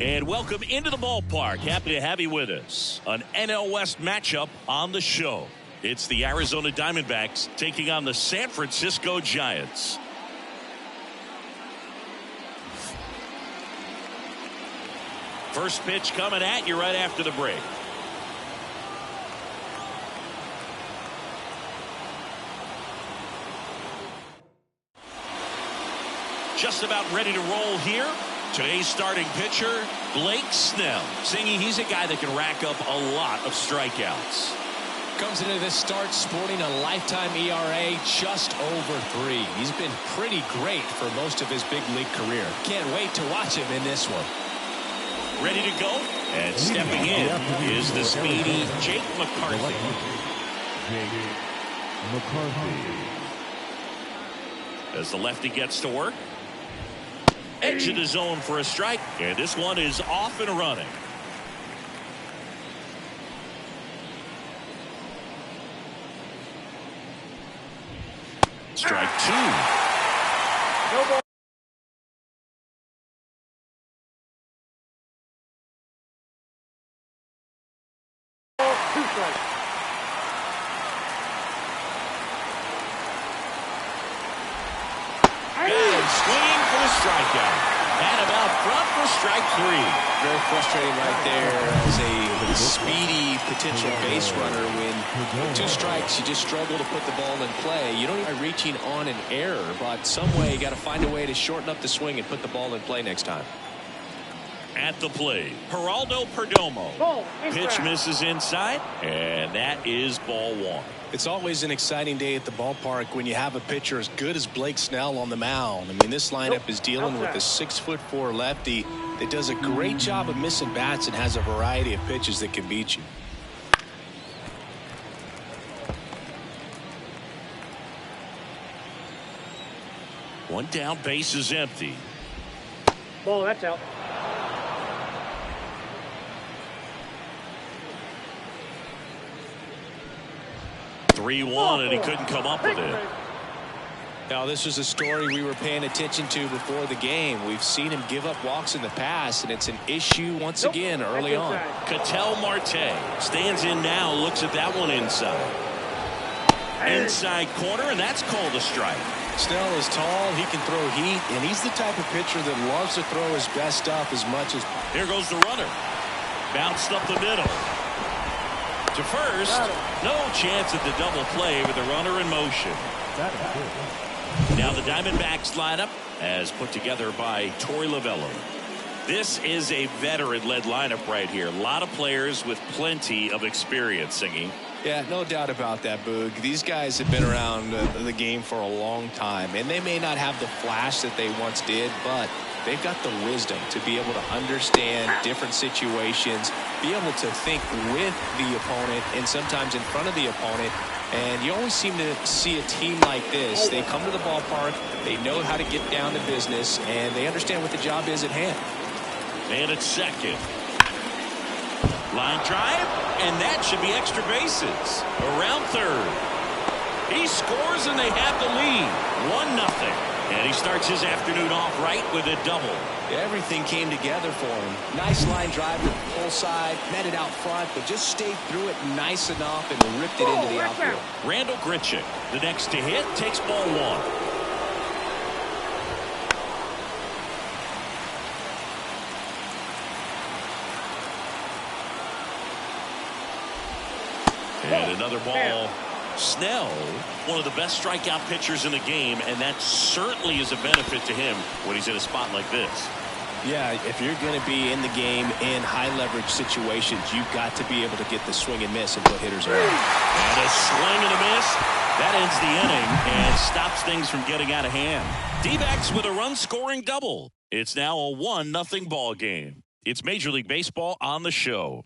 And welcome into the ballpark. Happy to have you with us. An NL West matchup on the show. It's the Arizona Diamondbacks taking on the San Francisco Giants. First pitch coming at you right after the break. Just about ready to roll here. Today's starting pitcher, Blake Snell. Singy, he's a guy that can rack up a lot of strikeouts. Comes into this start sporting a lifetime ERA just over 3. He's been pretty great for most of his big league career. Can't wait to watch him in this one. Ready to go? And stepping in is the speedy Jake McCarthy. As the lefty gets to work. Edge of the zone for a strike, and this one is off and running. Strike 2. No ball. Two strikes. Swinging for the strikeout. And about front for strike 3. Very frustrating right there as a speedy potential base runner. When 2 strikes, you just struggle to put the ball in play. You don't even reaching on an error, but some way you got to find a way to shorten up the swing and put the ball in play next time. At the plate, Geraldo Perdomo. Pitch misses inside, and that is ball 1. It's always an exciting day at the ballpark when you have a pitcher as good as Blake Snell on the mound. I mean, this lineup is dealing with a 6'4" lefty that does a great job of missing bats and has a variety of pitches that can beat you. One down, base is empty. Ball, that's out. (3-1) and he couldn't come up with it. Now, this was a story we were paying attention to before the game. We've seen him give up walks in the past, and it's an issue once again early on. Ketel Marte stands in now, looks at that one inside. Inside corner, and that's called a strike. Snell is tall, he can throw heat, and he's the type of pitcher that loves to throw his best stuff as much as... Here goes the runner. Bounced up the middle. To first, no chance at the double play with the runner in motion. Now the Diamondbacks lineup as put together by Torey Lovullo. This is a veteran-led lineup right here. A lot of players with plenty of experience, Singy. Yeah, no doubt about that, Boog. These guys have been around the game for a long time, and they may not have the flash that they once did, but they've got the wisdom to be able to understand different situations, be able to think with the opponent and sometimes in front of the opponent. And you always seem to see a team like this. They come to the ballpark, they know how to get down to business, and they understand what the job is at hand. And at second. Line drive, and that should be extra bases. Around third. He scores, and they have the lead. 1-0. And he starts his afternoon off right with a double. Everything came together for him. Nice line drive to the pull side, met it out front, but just stayed through it nice enough and ripped it into the outfield. Randall Grichuk, the next to hit, takes ball 1. And another ball. Snell, one of the best strikeout pitchers in the game, and that certainly is a benefit to him when he's in a spot like this. Yeah, if you're going to be in the game in high leverage situations, you've got to be able to get the swing and miss and put hitters around. And a swing and a miss. That ends the inning and stops things from getting out of hand. D-backs with a run-scoring double. It's now a 1-0 ball game. It's Major League Baseball on the show.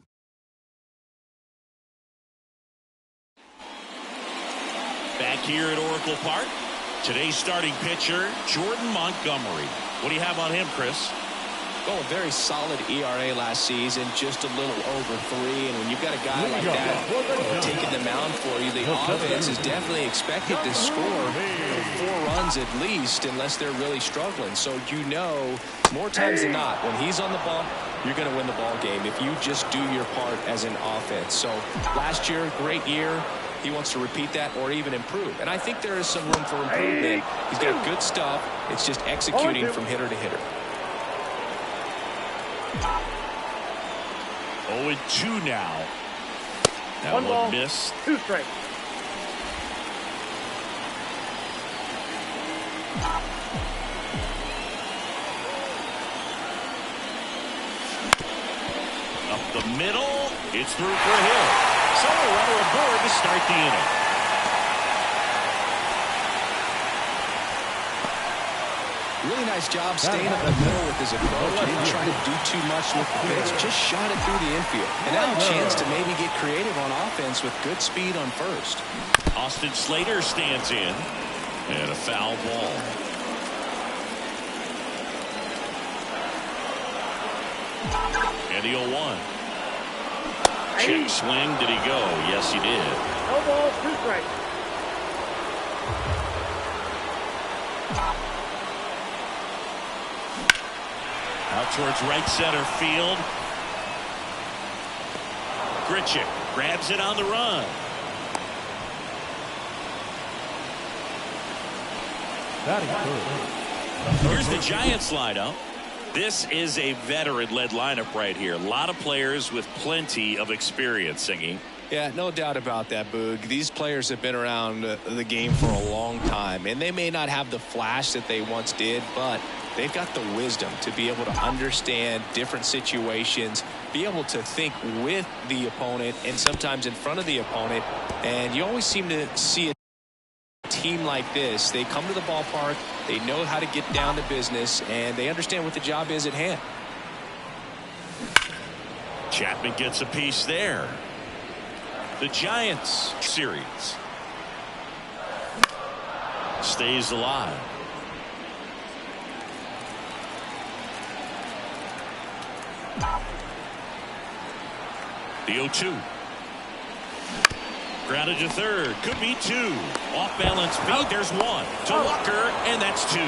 Back here at Oracle Park, today's starting pitcher, Jordan Montgomery. What do you have on him, Chris? Oh, a very solid ERA last season, just a little over 3. And when you've got a guy like that taking the mound for you, the offense is definitely expected to score 4 runs at least, unless they're really struggling. So you know, more times than not, when he's on the bump, you're going to win the ball game if you just do your part as an offense. So last year, great year. He wants to repeat that or even improve. And I think there is some room for improvement. He's got good stuff. It's just executing from hitter to hitter. 0-2 now. That One ball, missed. 2 strikes. Up the middle. It's through for a hit. So a runner aboard to start the inning. Really nice job staying up the middle with his approach. He didn't try to do too much with the pitch. Just shot it through the infield. And now a chance to maybe get creative on offense with good speed on first. Austin Slater stands in. And a foul ball. And the 0-1. Check swing. Did he go? Yes, he did. No balls, 2 strikes. Out towards right center field. Grichuk grabs it on the run. Here's the Giants lineup. This is a veteran-led lineup right here. A lot of players with plenty of experience, Singy. Yeah, no doubt about that, Boog. These players have been around the game for a long time, and they may not have the flash that they once did, but they've got the wisdom to be able to understand different situations, be able to think with the opponent and sometimes in front of the opponent. And you always seem to see a team like this. They come to the ballpark, they know how to get down to business, and they understand what the job is at hand. Chapman gets a piece there. The Giants series stays alive. The 0-2. Grounded to third. Could be 2. Off balance feet. There's 1. To Walker, and that's 2.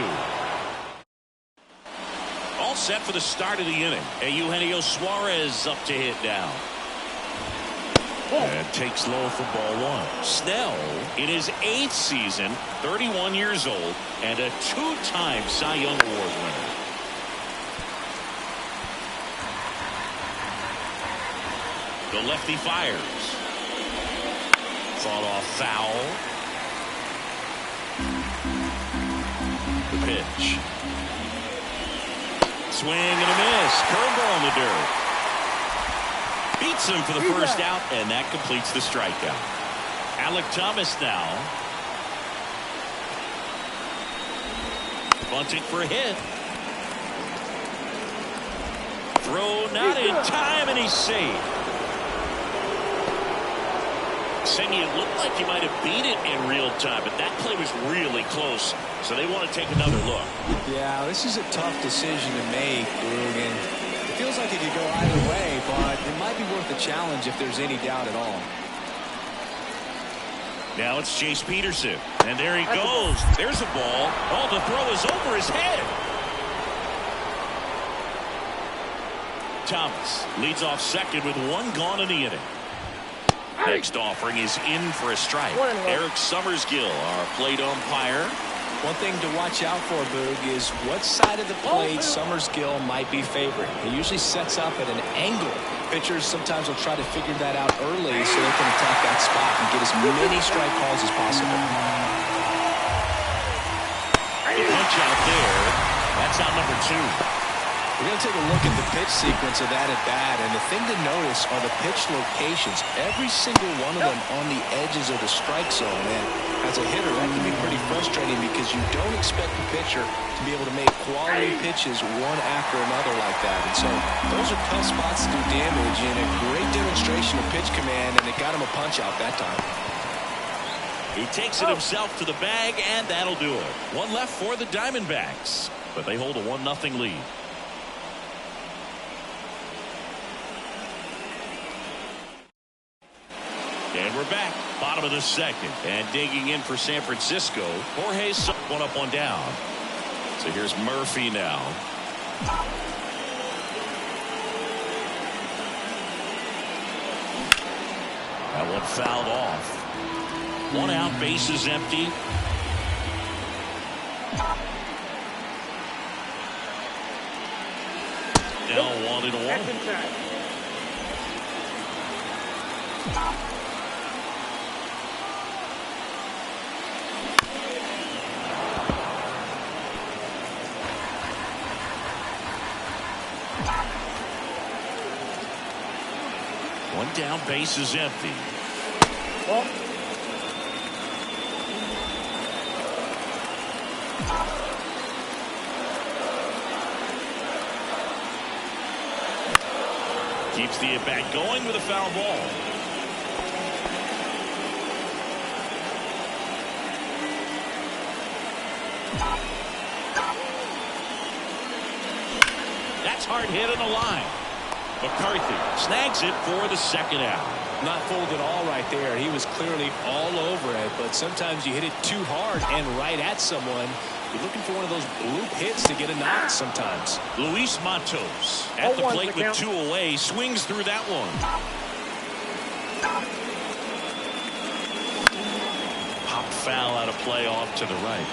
All set for the start of the inning. Eugenio Suarez up to hit now. And takes low for ball 1. Snell in his 8th season, 31 years old, and a 2-time Cy Young Award winner. The lefty fires. Fought off foul. The pitch. Swing and a miss. Curveball in the dirt. Beats him for the first out, and that completes the strikeout. Alec Thomas now. Bunting for a hit. Throw not in time, and he's safe. Singy, it looked like he might have beat it in real time, but that play was really close, so they want to take another look. Yeah, this is a tough decision to make, and it feels like it could go either way, but it might be worth the challenge if there's any doubt at all. Now it's Chase Peterson, and there he goes. There's a ball. Oh, the throw is over his head. Thomas leads off second with 1 gone in the inning. Next offering is in for a strike. Eric Summersgill, our plate umpire. One thing to watch out for, Boog, is what side of the plate Summerskill might be favoring. He usually sets up at an angle. Pitchers sometimes will try to figure that out early so they can attack that spot and get as many strike calls as possible. The pitch out there. That's out number 2. We're going to take a look at the pitch sequence of that at bat, and the thing to notice are the pitch locations. Every single one of them on the edges of the strike zone. And as a hitter, that can be pretty frustrating because you don't expect the pitcher to be able to make quality pitches one after another like that. And so those are tough spots to do damage, and a great demonstration of pitch command, and it got him a punch out that time. He takes it himself to the bag, and that'll do it. One left for the Diamondbacks, but they hold a 1-0 lead. And we're back, bottom of the second, and digging in for San Francisco. Jorge's one up, one down. So here's Murphy now. That one fouled off. One out, bases empty. Now 1-1. One down, base is empty. Keeps the at-bat going with a foul ball. That's hard hit on the line. McCarthy snags it for the second out. Not fooled at all right there. He was clearly all over it, but sometimes you hit it too hard and right at someone. You're looking for one of those bloop hits to get a knock sometimes. Luis Matos at the plate with 2 away, swings through that one. Pop foul out of play off to the right.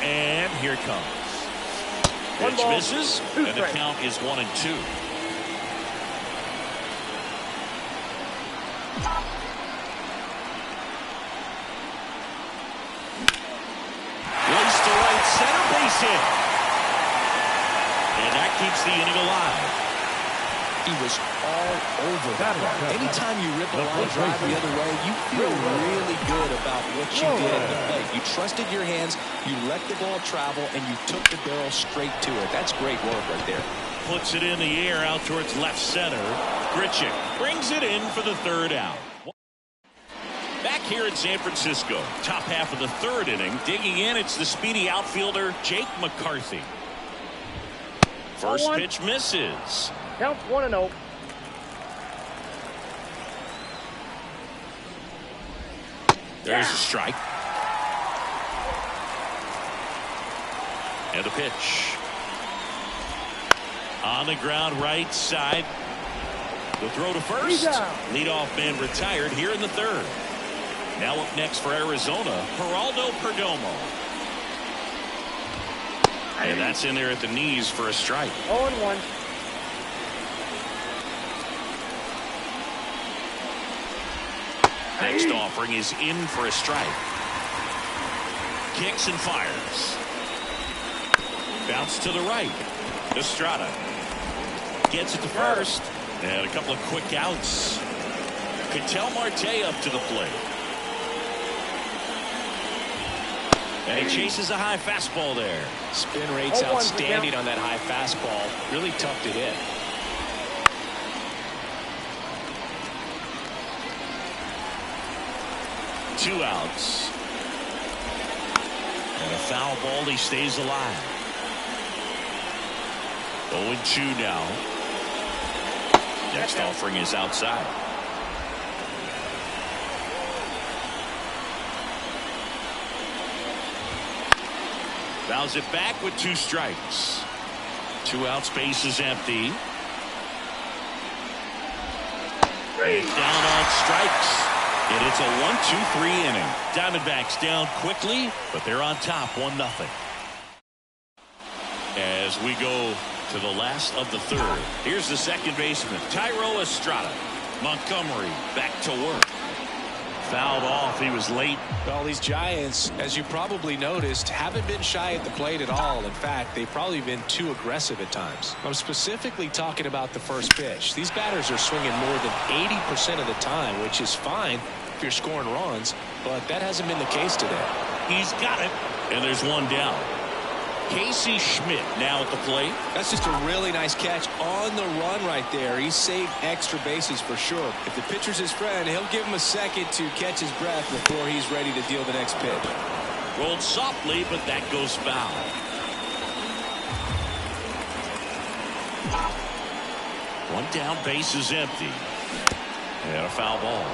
And here it comes. Pitch misses, and the count is 1-2. Race to right center, base hit. And that keeps the inning alive. He was all over that one. Anytime you rip a line drive the other way, you feel really good about what you did at the plate. You trusted your hands, you let the ball travel, and you took the barrel straight to it. That's great work right there. Puts it in the air out towards left center. Grichuk brings it in for the third out. Back here in San Francisco, top half of the third inning. Digging in, it's the speedy outfielder, Jake McCarthy. First pitch misses. Counts 1-0. There's a strike. And the pitch. On the ground, right side. The throw to first. Leadoff man retired here in the third. Now up next for Arizona, Geraldo Perdomo. And that's in there at the knees for a strike. 0-1. Next offering is in for a strike. Kicks and fires. Bounce to the right. Estrada gets it to first. And a couple of quick outs. Ketel Marte up to the plate. And he chases a high fastball there. Spin rate's outstanding on that high fastball. Really tough to hit. Two outs. And a foul ball. He stays alive. 0-2 now. Next offering is outside. Fouls it back with 2 strikes. 2 outs, base is empty. And down on strikes. And it's a 1-2-3 inning. Diamondbacks down quickly, but they're on top 1-0. As we go to the last of the third. Here's the second baseman, Thairo Estrada. Montgomery back to work. Fouled off. He was late. Well, these Giants, as you probably noticed, haven't been shy at the plate at all. In fact, they've probably been too aggressive at times. I'm specifically talking about the first pitch. These batters are swinging more than 80% of the time, which is fine if you're scoring runs, but that hasn't been the case today. He's got it. And there's one down. Casey Schmidt now at the plate. That's just a really nice catch on the run right there. He saved extra bases for sure. If the pitcher's his friend, he'll give him a second to catch his breath before he's ready to deal the next pitch. Rolled softly, but that goes foul. One down, base is empty. And a foul ball.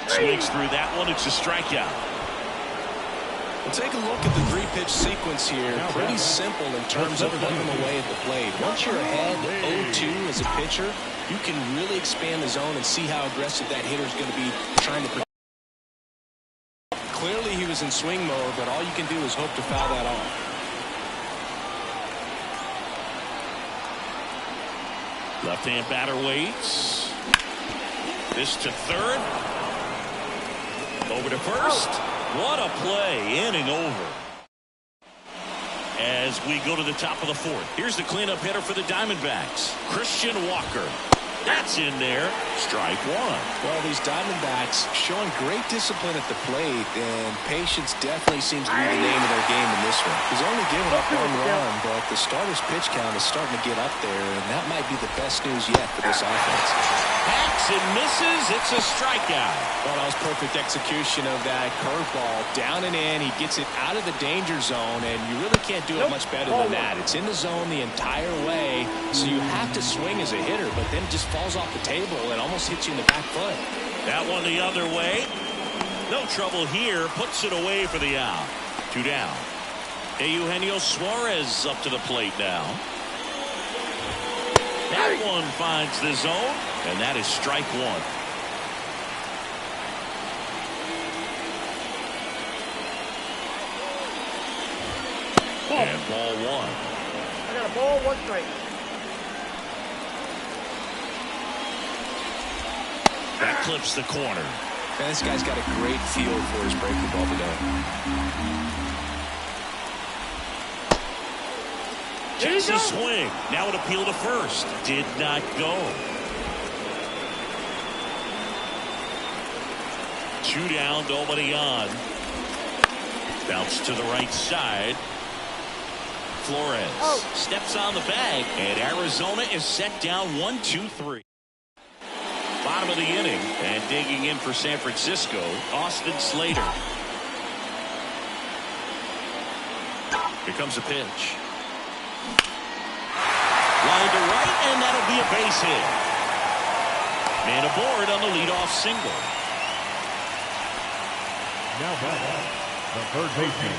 Swings through that one. It's a strikeout. Well, take a look at the three-pitch sequence here. Pretty simple in terms of putting them away at the plate. Once you're ahead 0-2 as a pitcher, you can really expand the zone and see how aggressive that hitter is going to be trying to protect. Clearly he was in swing mode, but all you can do is hope to foul that off. Left-hand batter waits. This to third. Over to first. What a play. Inning over. As we go to the top of the fourth. Here's the cleanup hitter for the Diamondbacks. Christian Walker. That's in there. Strike one. Well, these Diamondbacks showing great discipline at the plate, and patience definitely seems to be the name of their game in this one. He's only given up one run, but the starter's pitch count is starting to get up there, and that might be the best news yet for this offense. Hacks and misses. It's a strikeout. Well, that was perfect execution of that curveball. Down and in. He gets it out of the danger zone, and you really can't do it much better than that. It's in the zone the entire way, so you have to swing as a hitter, but then it just falls off the table and almost hits you in the back foot. That one the other way. No trouble here. Puts it away for the out. Two down. Eugenio Suarez up to the plate now. That one finds the zone, and that is strike one. And ball one. I got a ball, one strike. That clips the corner. Man, this guy's got a great feel for his breaking ball today. Takes a swing. Now an appeal to first. Did not go. Two down, nobody on. Bounce to the right side. Flores steps on the bag, and Arizona is set down 1-2-3. Bottom of the inning, and digging in for San Francisco, Austin Slater. Here comes a pitch. Line to right, and that'll be a base hit. Man aboard on the leadoff single. Now the third baseman.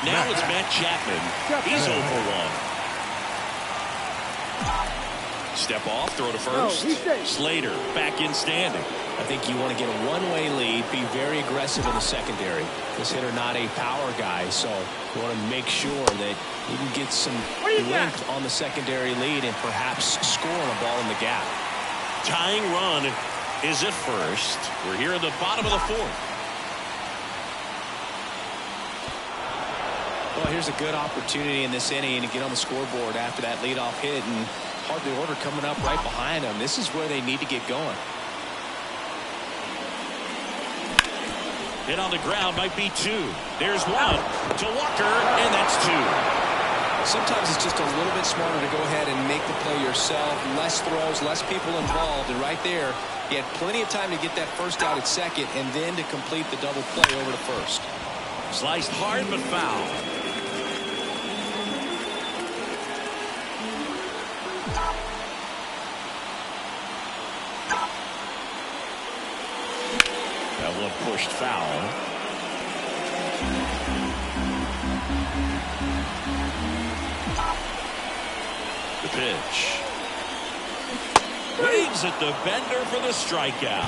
Now it's Matt Chapman. He's 0 for 1. Step off, throw to first. Slater back in standing. I think you want to get a one-way lead, be very aggressive in the secondary. This hitter not a power guy, so you want to make sure that you can get some length on the secondary lead and perhaps score on a ball in the gap. Tying run is at first. We're here at the bottom of the fourth. Well, here's a good opportunity in this inning to get on the scoreboard after that leadoff hit, and hardly order coming up right behind them. This is where they need to get going. Hit on the ground might be two. There's one to Walker, and that's two. Sometimes it's just a little bit smarter to go ahead and make the play yourself. Less throws, less people involved, and right there, he had plenty of time to get that first out at second and then to complete the double play over to first. Sliced hard but foul. That one pushed foul. pitch. Waves at the bender for the strikeout.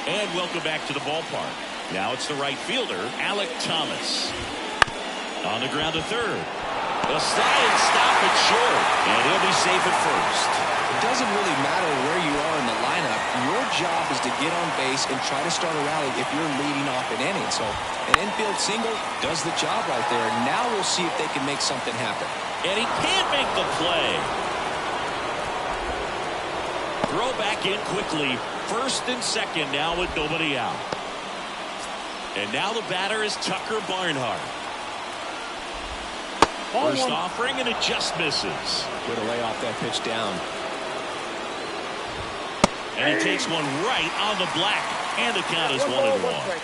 And welcome back to the ballpark. Now it's the right fielder, Alec Thomas. On the ground to third. The slide and stop it short. And he'll be safe at first. It doesn't really matter where you are in the lineup. Your job is to get on base and try to start a rally if you're leading off an inning. So an infield single does the job right there. Now we'll see if they can make something happen. And he can't make the play. Throw back in quickly. First and second now with nobody out. And now the batter is Tucker Barnhart. First offering, and it just misses. Way to lay off that pitch down. And he takes one right on the black. And the count is 1-1.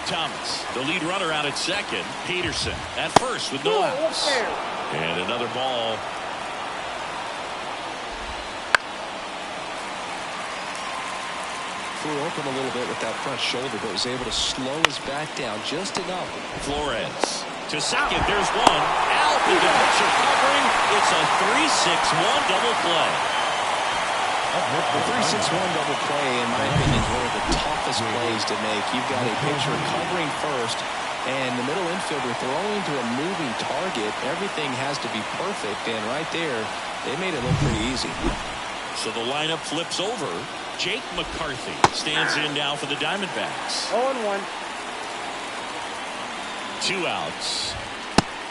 Thomas, the lead runner out at second. Peterson at first with no outs. And another ball. Flew open a little bit with that front shoulder, but was able to slow his bat down just enough. Flores to second. There's one. Out with the pitcher covering. It's a 3-6-1 double play. The 3-6-1 double play, in my opinion, is one of the toughest plays to make. You've got a pitcher covering first, and the middle infielder throwing to a moving target. Everything has to be perfect, and right there, they made it look pretty easy. So the lineup flips over. Jake McCarthy stands in now for the Diamondbacks. 0-1. 2 outs.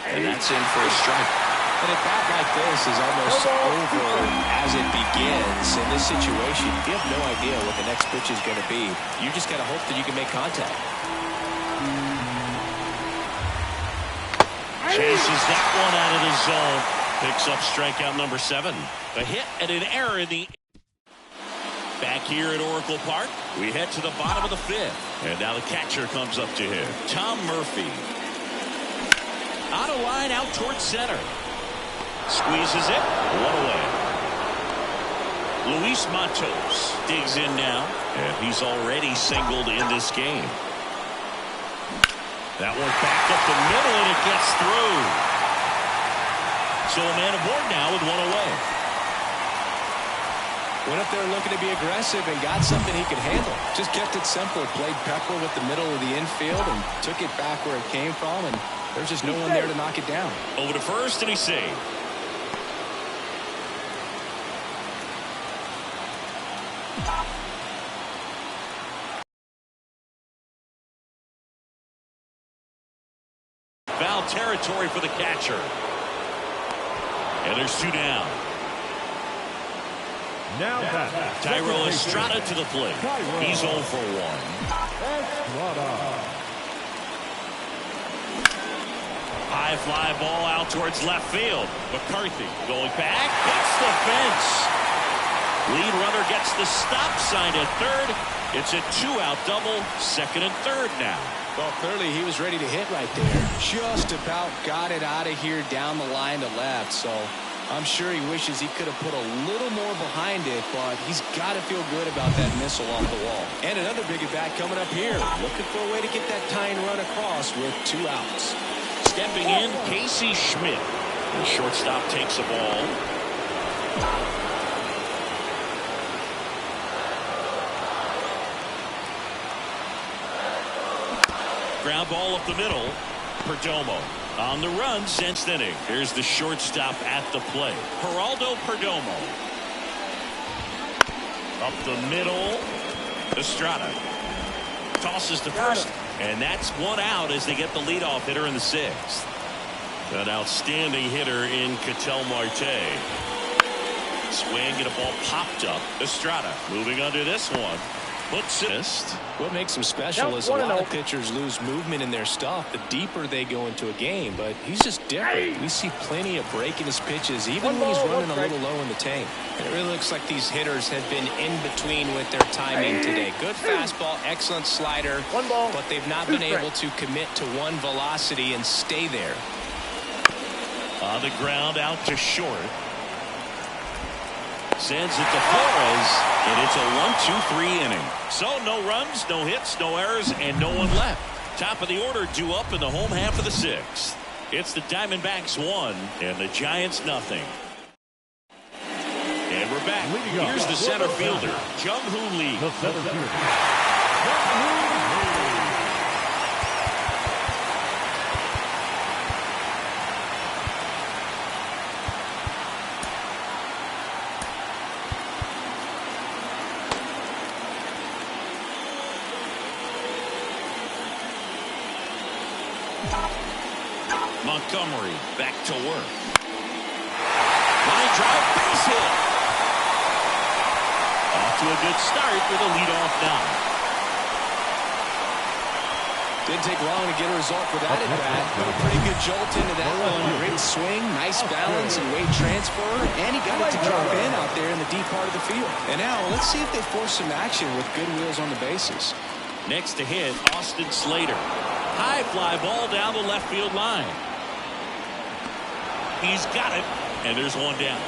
And that's in for a strike. And a bat like this is almost over as it begins. In this situation, you have no idea what the next pitch is going to be. You just got to hope that you can make contact. Chases that one out of the zone. Picks up strikeout number 7. A hit and an error in the... Back here at Oracle Park, we head to the bottom of the 5th. And now the catcher comes up to him. Tom Murphy. On a line out towards center. Squeezes it. 1 away. Luis Matos digs in now. And he's already singled in this game. That one back up the middle, and it gets through. So a man aboard now with 1 away. Went up there looking to be aggressive and got something he could handle. Just kept it simple. Played pepper with the middle of the infield and took it back where it came from. And there's just no one there to knock it down. Over to first, and he's saved. Foul territory for the catcher. And there's 2 down. Now that Tyrell Estrada to the plate. He's 0 for 1. High fly ball out towards left field. McCarthy going back. Hits the fence. Lead runner gets the stop sign at third. It's a 2-out double. Second and third now. Well, clearly he was ready to hit right there. Just about got it out of here down the line to left. So I'm sure he wishes he could have put a little more behind it, but he's got to feel good about that missile off the wall. And another big at bat coming up here. Looking for a way to get that tying run across with 2 outs. Stepping in, Casey Schmidt. The shortstop takes the ball. Ground ball up the middle. Perdomo on the run since inning. Here's the shortstop at the plate. Geraldo Perdomo. Up the middle. Estrada tosses to first. And that's 1 out as they get the leadoff hitter in the 6th. An outstanding hitter in Ketel Marte. Swing and a ball popped up. Estrada moving under this one. Puts it. What makes him special is a lot of pitchers lose movement in their stuff the deeper they go into a game, but he's just different. We see plenty of break in his pitches, even when he's running a little low in the tank. And it really looks like these hitters have been in between with their timing today. Good fastball, excellent slider, but they've not been able to commit to one velocity and stay there. On the ground out to short. Sends it to Flores, and it's a 1-2-3 inning. So no runs, no hits, no errors, and no one left. Top of the order due up in the home half of the sixth. It's the Diamondbacks 1 and the Giants nothing. And we're back. Here's the center fielder, Jung-Hoo Lee. The center fielder. Montgomery back to work. Line drive, base hit. Off to a good start with a leadoff nod. Didn't take long to get a result for that at bat. Put a pretty good jolt into that one. Great swing, nice balance and weight transfer, and he got it to drop in out there in the deep part of the field. And now let's see if they force some action with good wheels on the bases. Next to hit, Austin Slater. High fly ball down the left field line. He's got it, and there's one down.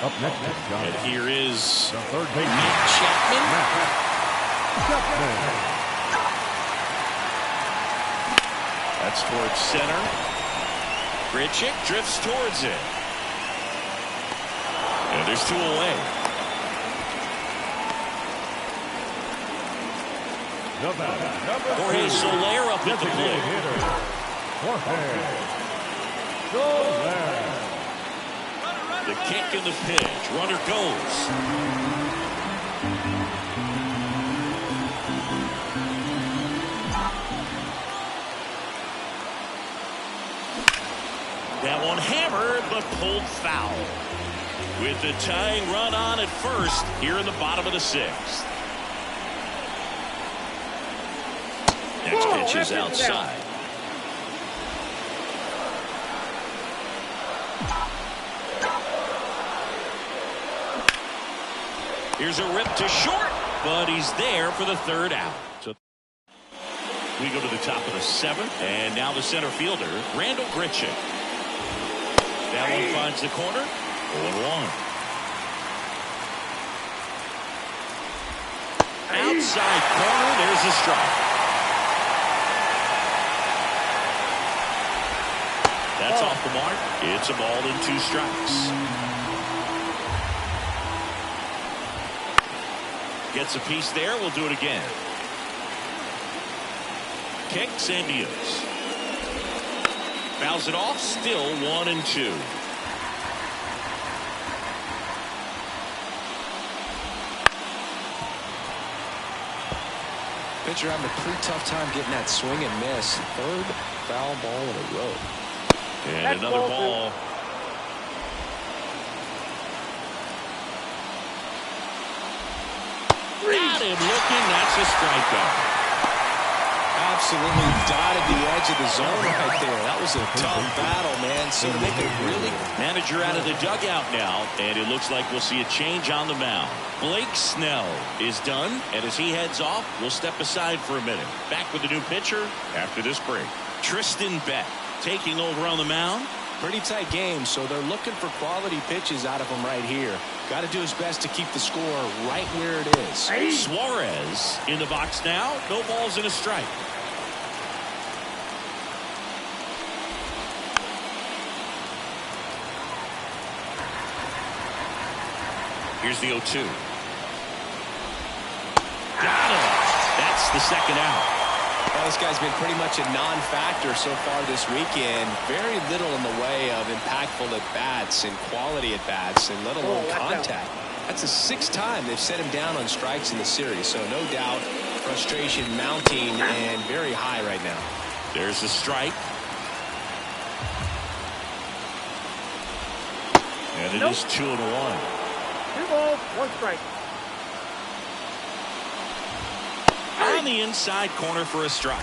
Up next, John. And here is The third baseman. Matt Chapman. That's towards center. Grichuk drifts towards it. And there's two away. Jorge Soler up at the plate. The kick and the pitch. Runner goes. That one hammered but pulled foul. With the tying run on at first here in the bottom of the sixth. Next pitch is outside. Here's a rip to short, but he's there for the third out. So we go to the top of the seventh, and now the center fielder, Randall Grichuk. That one finds the corner, 0-1. Outside corner, there's a strike. That's off the mark. It's a ball and 2 strikes. Gets a piece there. We'll do it again. Kicks and deals. Fouls it off. Still 1-2. Pitcher having a pretty tough time getting that swing and miss. Third foul ball in a row. And That's another ball ball. Got him looking. That's a strikeout. Absolutely dotted the edge of the zone right there. That was a tough battle, man. So to make it really... Manager out of the dugout now, and it looks like we'll see a change on the mound. Blake Snell is done, and as he heads off, we'll step aside for a minute. Back with the new pitcher after this break. Tristan Beck taking over on the mound. Pretty tight game, so they're looking for quality pitches out of him right here. Got to do his best to keep the score right where it is. Suarez in the box now. No balls and a strike. Here's the 0-2. Got him. That's the second out. Well, this guy's been pretty much a non-factor so far this weekend. Very little in the way of impactful at-bats and quality at-bats and let alone contact. That's the 6th time they've set him down on strikes in the series. So no doubt frustration mounting and very high right now. There's the strike. And it is 2-1. 2 balls, 1 strike. On the inside corner for a strike.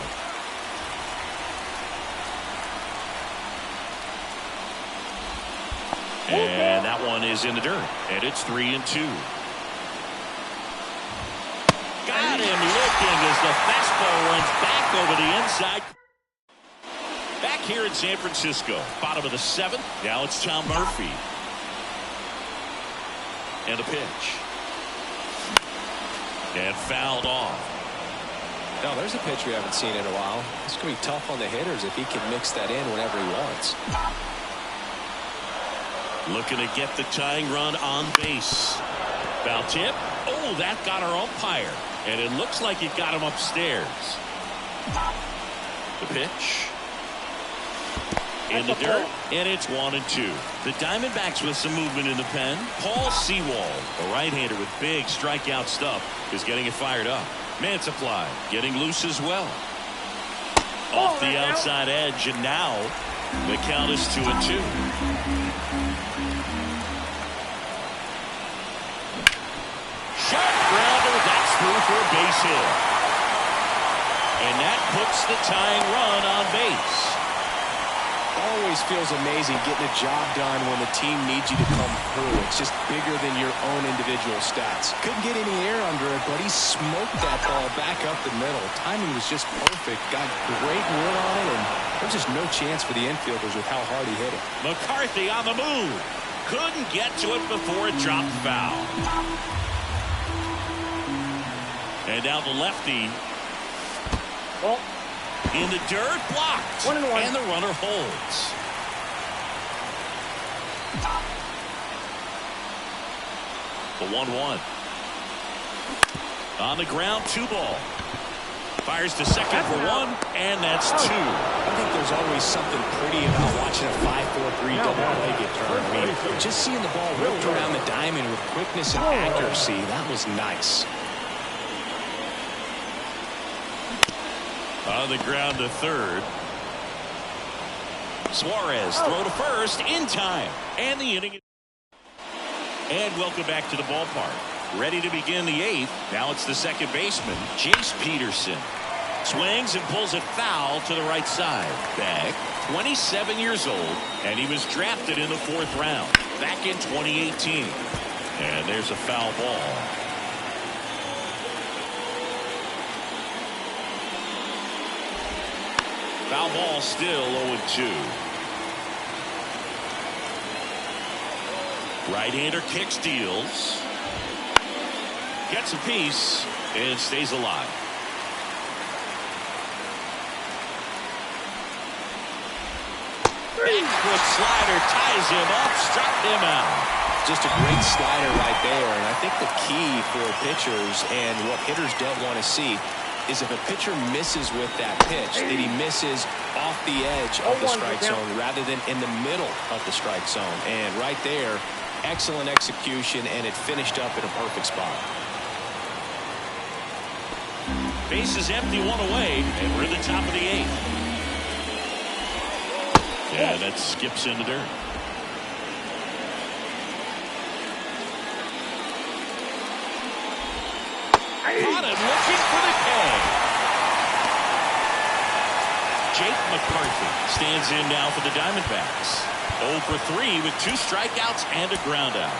And that one is in the dirt. And it's 3-2. Got him looking as the fastball runs back over the inside. Back here in San Francisco. Bottom of the 7th. Now it's Tom Murphy. And the pitch. And fouled off. Now there's a pitch we haven't seen in a while. It's going to be tough on the hitters if he can mix that in whenever he wants. Looking to get the tying run on base. Foul tip. Oh, that got our umpire. And it looks like it got him upstairs. The pitch. In the dirt. And it's 1-2. The Diamondbacks with some movement in the pen. Paul Sewald, a right-hander with big strikeout stuff, is getting it fired up. Mantiply getting loose as well. Off the outside edge, and now the count is 2-2. Sharp grounder, that's through for a base hit. And that puts the tying run on base. Always feels amazing getting a job done when the team needs you to come through. It's just bigger than your own individual stats. Couldn't get any air under it, but he smoked that ball back up the middle. Timing was just perfect. Got great wood on it, and there's just no chance for the infielders with how hard he hit it. McCarthy on the move. Couldn't get to it before it dropped foul. And now the lefty. Well, in the dirt, blocked. 1-1. And the runner holds. The 1-1. On the ground, 2-ball. Fires to second for 1, and that's 2. I think there's always something pretty about watching a 5-4-3 double play get turned. I mean, just seeing the ball whipped around the diamond with quickness and accuracy, that was nice. On the ground to third. Suarez throw to first in time. And the inning. And welcome back to the ballpark. Ready to begin the 8th. Now it's the second baseman, Jace Peterson. Swings and pulls it foul to the right side. Beck, 27 years old, and he was drafted in the 4th round back in 2018. And there's a foul ball. Foul ball, still 0-2. Right-hander kicks, deals. Gets a piece and stays alive. Backfoot slider ties him up, struck him out. Just a great slider right there. And I think the key for pitchers and what hitters don't want to see is if a pitcher misses with that pitch, that he misses off the edge of the strike zone rather than in the middle of the strike zone. And right there, excellent execution, and it finished up in a perfect spot. Base is empty, 1 away, and we're in the top of the 8th. Yeah, that skips in the dirt. Caught him looking for the K. Jake McCarthy stands in now for the Diamondbacks. 0 for 3 with 2 strikeouts and a ground out.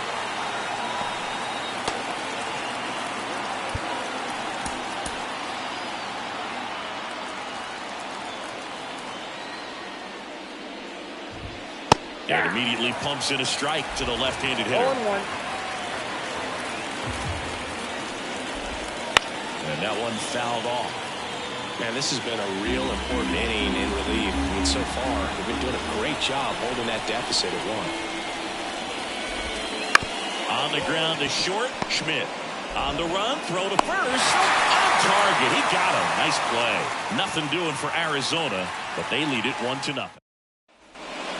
And immediately pumps in a strike to the left-handed hitter. 0-1. And that one fouled off. Man, this has been a real important inning in relief. I mean, so far, they've been doing a great job holding that deficit at 1. On the ground to short, Schmidt. On the run, throw to first. On target, he got him. Nice play. Nothing doing for Arizona, but they lead it 1-0.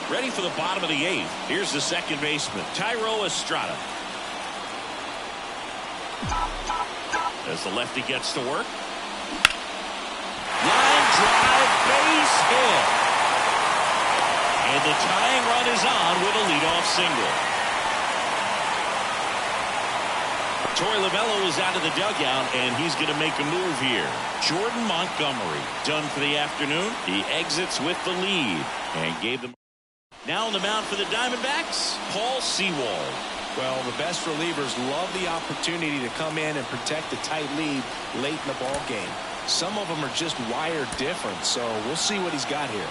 Ready for the bottom of the 8th. Here's the second baseman, Thairo Estrada. As the lefty gets to work. Line drive, base hit. And the tying run is on with a leadoff single. Torey Lovullo is out of the dugout, and he's going to make a move here. Jordan Montgomery done for the afternoon. He exits with the lead and gave them. Now on the mound for the Diamondbacks, Paul Sewald. Well, the best relievers love the opportunity to come in and protect a tight lead late in the ball game. Some of them are just wired different, so we'll see what he's got here.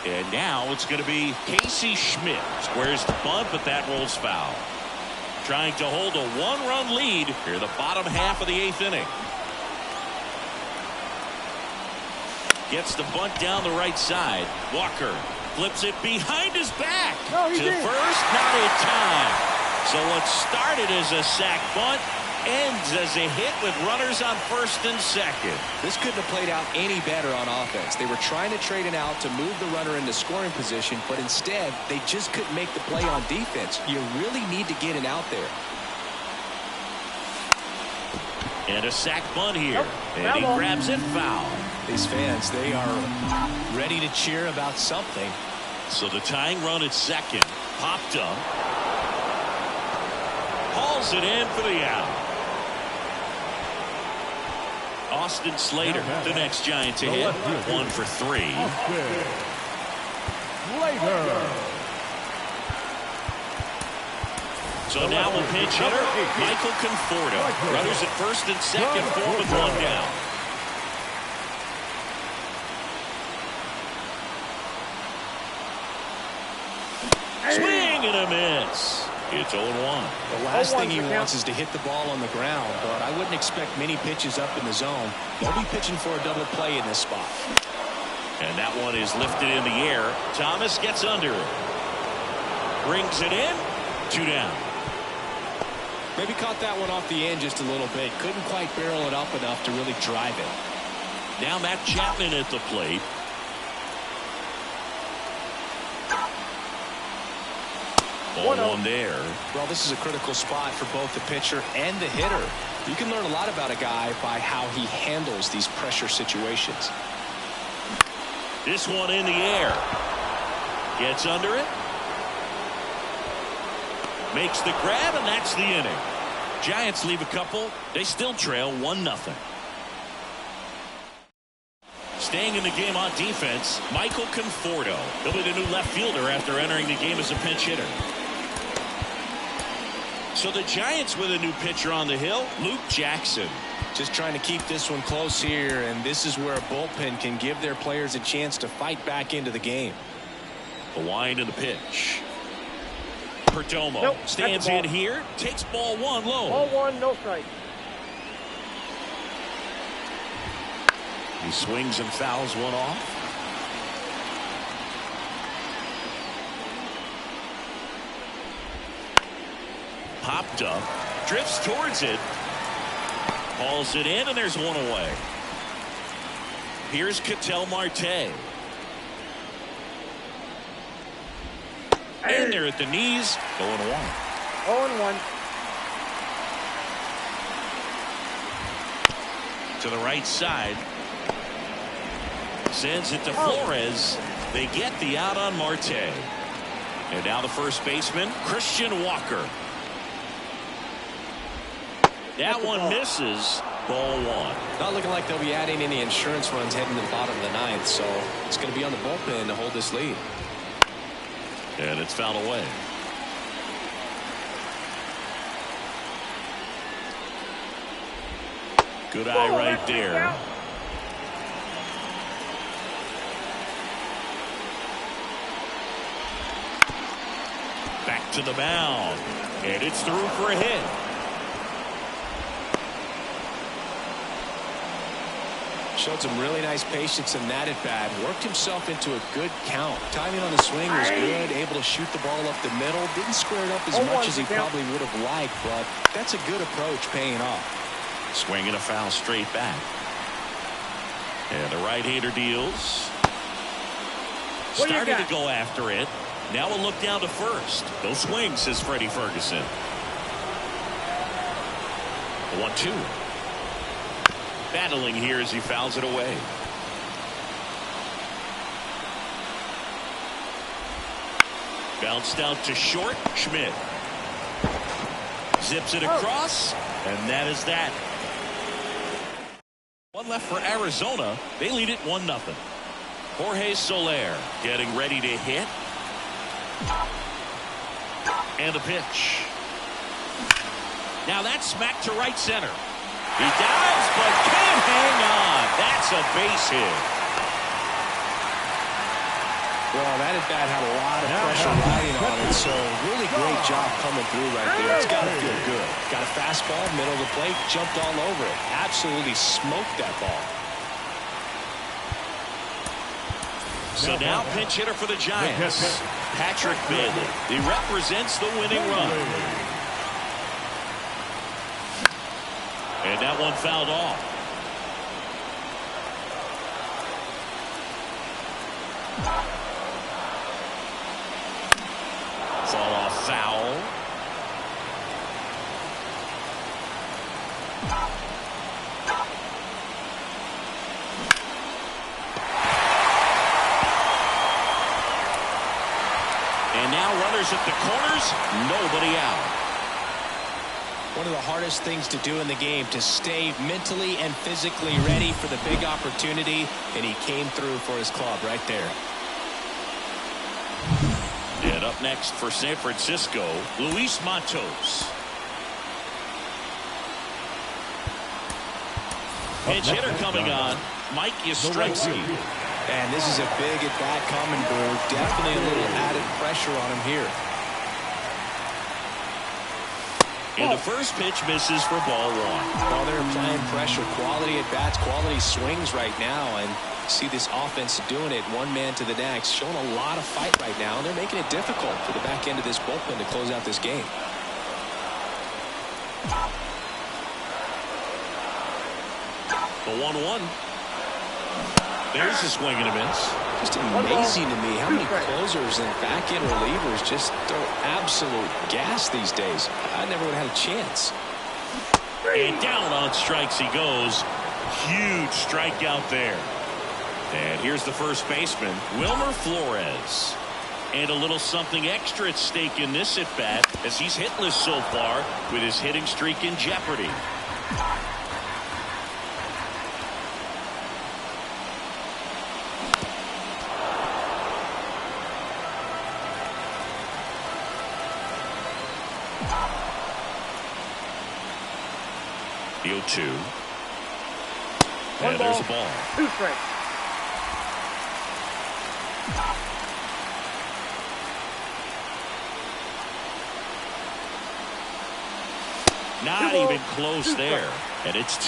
And now it's going to be Casey Schmidt. Squares the bunt, but that rolls foul. Trying to hold a one-run lead here the bottom half of the 8th inning. Gets the bunt down the right side. Walker flips it behind his back. To first, not in time. So what started as a sac bunt ends as a hit with runners on first and second. This couldn't have played out any better on offense. They were trying to trade an out to move the runner into scoring position, but instead they just couldn't make the play on defense. You really need to get an out there. And a sac bunt here. And he grabs it foul. These fans, they are ready to cheer about something. So the tying run at second. Popped up. Hauls it in for the out. Austin Slater, the next Giant to hit. 1 for 3. Slater. So now a pinch hitter, Michael Conforto. Runners at first and second, 4 with 1 down. Swing and a miss. It's 0-1. The last thing he wants is to hit the ball on the ground, but I wouldn't expect many pitches up in the zone. They'll be pitching for a double play in this spot. And that one is lifted in the air. Thomas gets under it. Brings it in. 2 down. Maybe caught that one off the end just a little bit. Couldn't quite barrel it up enough to really drive it. Now Matt Chapman at the plate. Ball 1 there. Well, this is a critical spot for both the pitcher and the hitter. You can learn a lot about a guy by how he handles these pressure situations. This one in the air. Gets under it. Makes the grab, and that's the inning. Giants leave a couple. They still trail 1-0. Staying in the game on defense, Michael Conforto. He'll be the new left fielder after entering the game as a pinch hitter. So the Giants with a new pitcher on the hill, Luke Jackson. Just trying to keep this one close here, and this is where a bullpen can give their players a chance to fight back into the game. The wind and the pitch. Perdomo stands in here, takes ball 1 low. Ball 1, no strike. He swings and fouls one off. Popped up, drifts towards it, hauls it in, and there's 1 away. Here's Ketel Marte. In there at the knees, going 1. 0-1. To the right side. Sends it to Flores. They get the out on Marte. And now the first baseman, Christian Walker. That one misses. Ball 1. Not looking like they'll be adding any insurance runs heading to the bottom of the 9th, so it's going to be on the bullpen to hold this lead. And it's fouled away. Good eye right there. Back to the mound. And it's through for a hit. Showed some really nice patience in that at bat. Worked himself into a good count. Timing on the swing was good. Able to shoot the ball up the middle. Didn't square it up as much as he probably would have liked, but that's a good approach paying off. Swinging a foul straight back. And the right-hander deals. Starting to go after it. Now we'll look down to first. No swing, says Freddie Ferguson. 1-2. Battling here as he fouls it away. Bounced out to short. Schmidt zips it across, and that is that. 1 left for Arizona. They lead it 1-0. Jorge Soler getting ready to hit. And the pitch. Now that's smacked to right center. He dives, but can't hang on. That's a base hit. Well, that at bat had a lot of pressure riding on it, so really great job coming through right there. It's got to feel good. Got a fastball, middle of the plate, jumped all over it. Absolutely smoked that ball. So now pinch hitter for the Giants, Patrick Bailey. He represents the winning run. And that one fouled off. Fall off foul. And now runners at the corners, nobody out. One of the hardest things to do in the game, to stay mentally and physically ready for the big opportunity, and he came through for his club right there. And up next for San Francisco, Luis Matos. Pinch hitter coming on, Mike Yastrzemski. And this is a big at-bat coming, Boo. Definitely a little added pressure on him here. And the first pitch misses for ball one. Well, they're applying pressure. Quality at-bats, quality swings right now. And see this offense doing it one man to the next. Showing a lot of fight right now. And they're making it difficult for the back end of this bullpen to close out this game. The 1-1. There's a swing and a miss. Just amazing to me how many closers and back-end relievers just throw absolute gas these days. I never would have had a chance. And down on strikes he goes. Huge strikeout there. And here's the first baseman, Wilmer Flores. And a little something extra at stake in this at-bat as he's hitless so far with his hitting streak in jeopardy. The 0-2. And there's a ball. 2 strikes. Not even close there. And it's 2-2.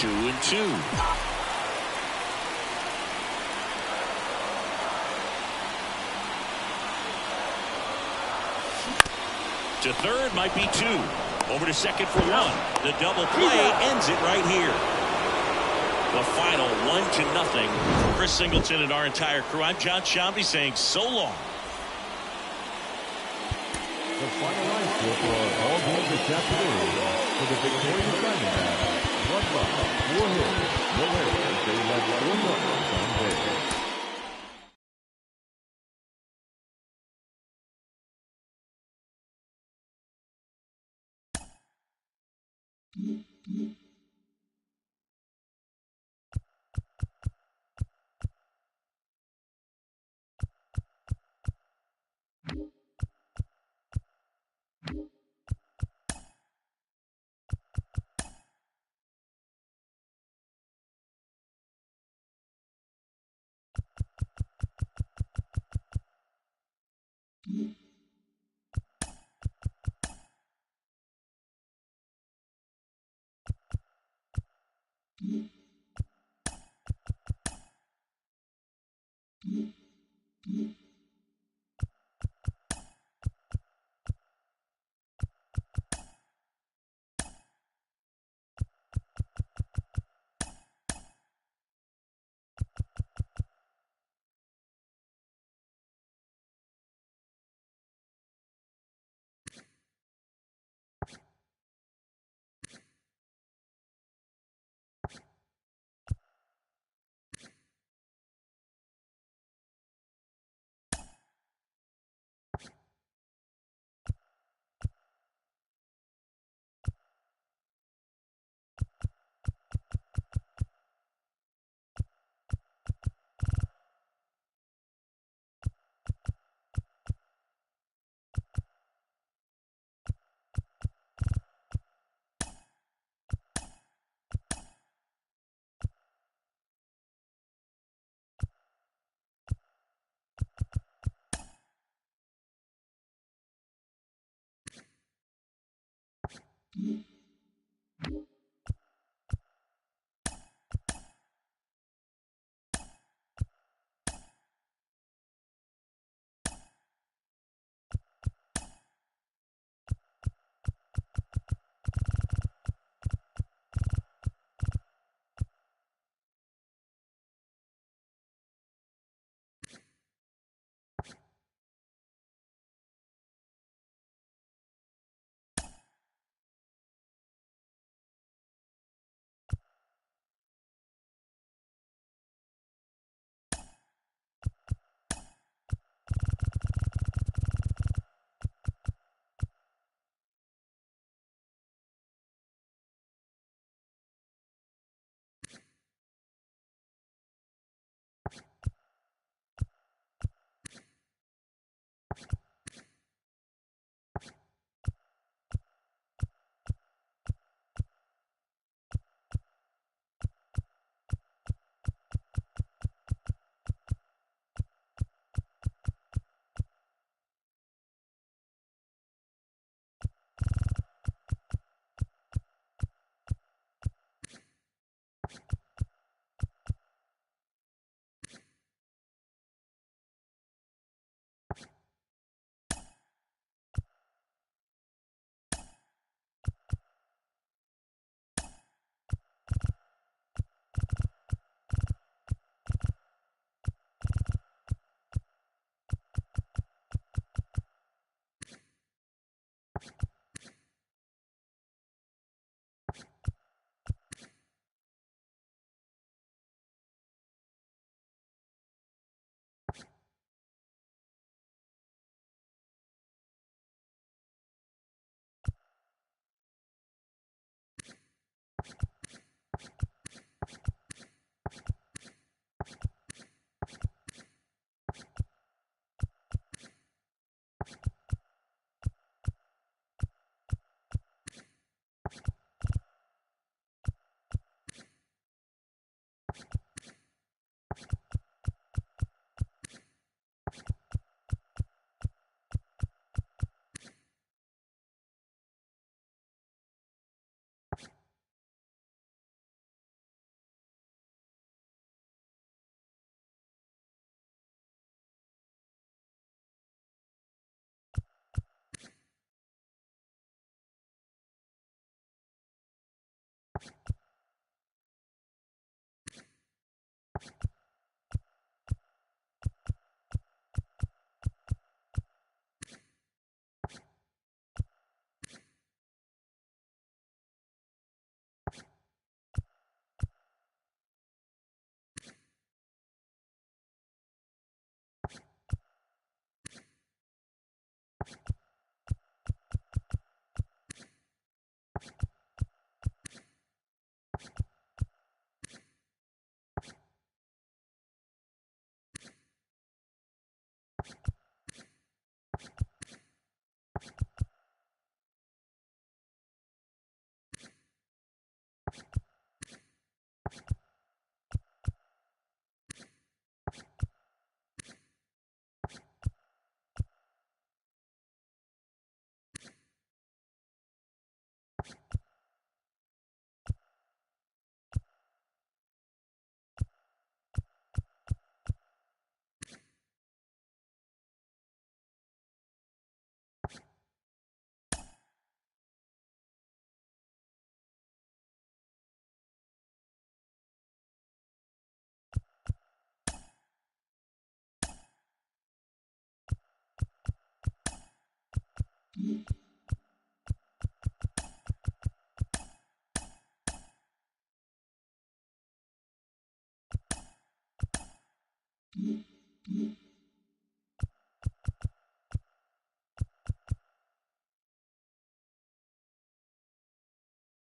To third might be 2. Over to second for 1. The double play ends it right here. The final 1-0 for Chris Singleton and our entire crew. I'm John Shambi saying so long. The final line score for all games this afternoon for the victorious Diamondbacks. 1 run, 4 hits, no errors. They led 1 run on base. Mm-hmm.